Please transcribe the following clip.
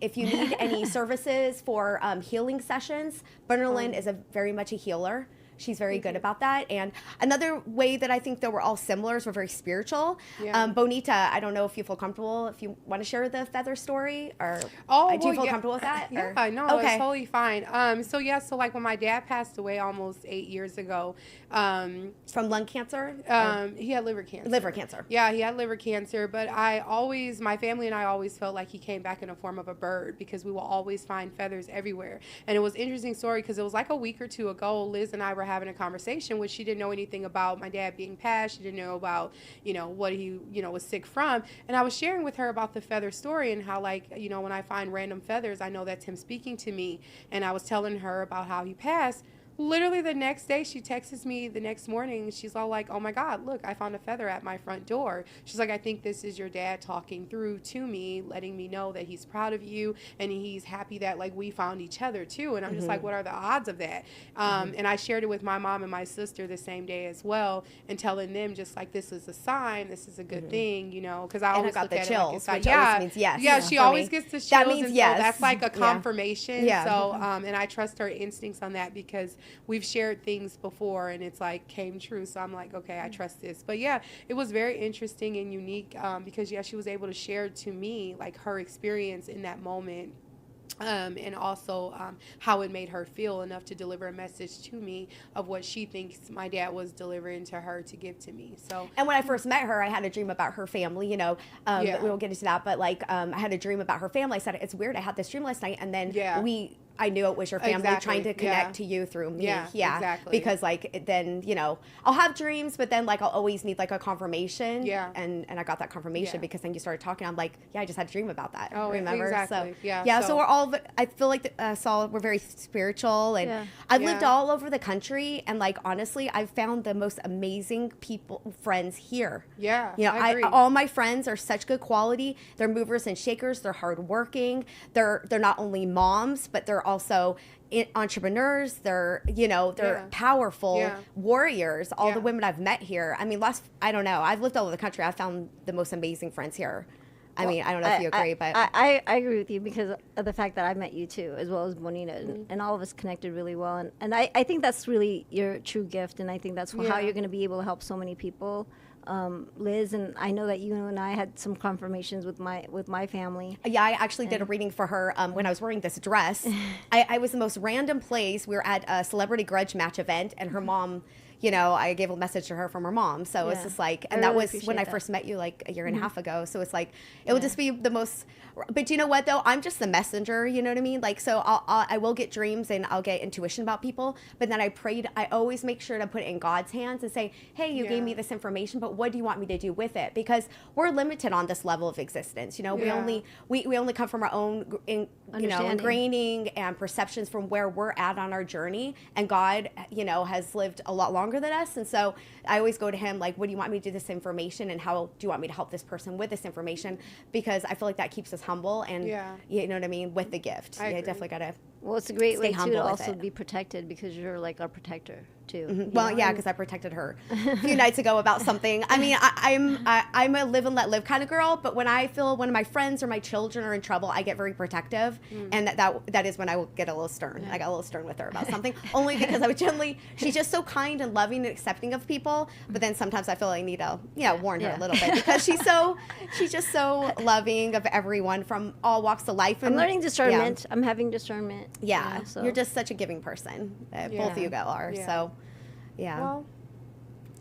If you need any services for healing sessions, Berlin is very much a healer. She's very good about that. And another way that I think that we're all similar is we're very spiritual. Yeah. Bonita, I don't know if you feel comfortable, if you want to share the feather story, or do you feel comfortable with that? Yeah, or? no, Okay. it's totally fine. So like when my dad passed away almost 8 years ago. From lung cancer? He had liver cancer. Liver cancer. Yeah, he had liver cancer, but my family and I always felt like he came back in the form of a bird because we will always find feathers everywhere. And it was an interesting story because it was like a week or two ago, Liz and I were having a conversation, which she didn't know anything about my dad being passed. She didn't know about, what he, was sick from. And I was sharing with her about the feather story and how, like, when I find random feathers, I know that's him speaking to me. And I was telling her about how he passed. Literally the next day, she texts me the next morning. She's all like, oh my God, look, I found a feather at my front door. She's like, I think this is your dad talking through to me, letting me know that he's proud of you and he's happy that like we found each other too. And I'm just like, what are the odds of that? And I shared it with my mom and my sister the same day as well, and telling them just like, this is a sign, this is a good thing, because I always got look the at chills, it like, which always means yes. Yeah, she always gets the chills. That means and yes. So that's like a confirmation. Yeah. So, and I trust her instincts on that because we've shared things before and it's like came true. So I'm like, okay, I trust this. But yeah, it was very interesting and unique because she was able to share to me like her experience in that moment. And also how it made her feel enough to deliver a message to me of what she thinks my dad was delivering to her to give to me. So, and when I first met her, I had a dream about her family. We won't get into that, but like I had a dream about her family. I said, it's weird, I had this dream last night, and then I knew it was your family trying to connect to you through me. Yeah, exactly. Because like then I'll have dreams, but then like I'll always need like a confirmation. Yeah. And I got that confirmation because then you started talking. I'm like, I just had a dream about that. Oh, remember? exactly. So yeah. So we're all. I feel like we're very spiritual, and I've lived all over the country, and like honestly, I've found the most amazing friends here. Yeah. I agree. All my friends are such good quality. They're movers and shakers. They're hardworking. They're not only moms, but they're also entrepreneurs. They're powerful warriors. All the women I've met here. I mean, I don't know. I've lived all over the country. I've found the most amazing friends here. I mean, I don't know if you agree, but I agree with you because of the fact that I met you too, as well as Bonita, and all of us connected really well. And I think that's really your true gift, and I think that's how you're going to be able to help so many people. Liz, and I know that you and I had some confirmations with my family. Yeah, I actually did a reading for her when I was wearing this dress. I was the most random place. We were at a celebrity grudge match event, and her mom, I gave a message to her from her mom. So it's just like, and that was when I first met you like a year and a half ago. So it's like, it would just be the most, but you know what though? I'm just the messenger, you know what I mean? Like, so I will get dreams and I'll get intuition about people, but then I always make sure to put it in God's hands and say, hey, you gave me this information, but what do you want me to do with it? Because we're limited on this level of existence. We only come from our own, ingraining and perceptions from where we're at on our journey. And God, has lived a lot longer than us. And so I always go to him like, what do you want me to do with this information? And how do you want me to help this person with this information? Because I feel like that keeps us humble and, you know what I with the gift. I definitely got to. Well, it's a great way too to also be protected because you're like our protector too. Mm-hmm. Well, because I protected her a few nights ago about something. I mean, I'm a live and let live kind of girl, but when I feel one of my friends or my children are in trouble, I get very protective, and that is when I will get a little stern. I got a little stern with her about something, only because she's just so kind and loving and accepting of people. But then sometimes I feel I need to warn her a little bit because she's just so loving of everyone from all walks of life. And I'm learning discernment. I'm having discernment. Yeah, you're just such a giving person. Both of you are. So, Well,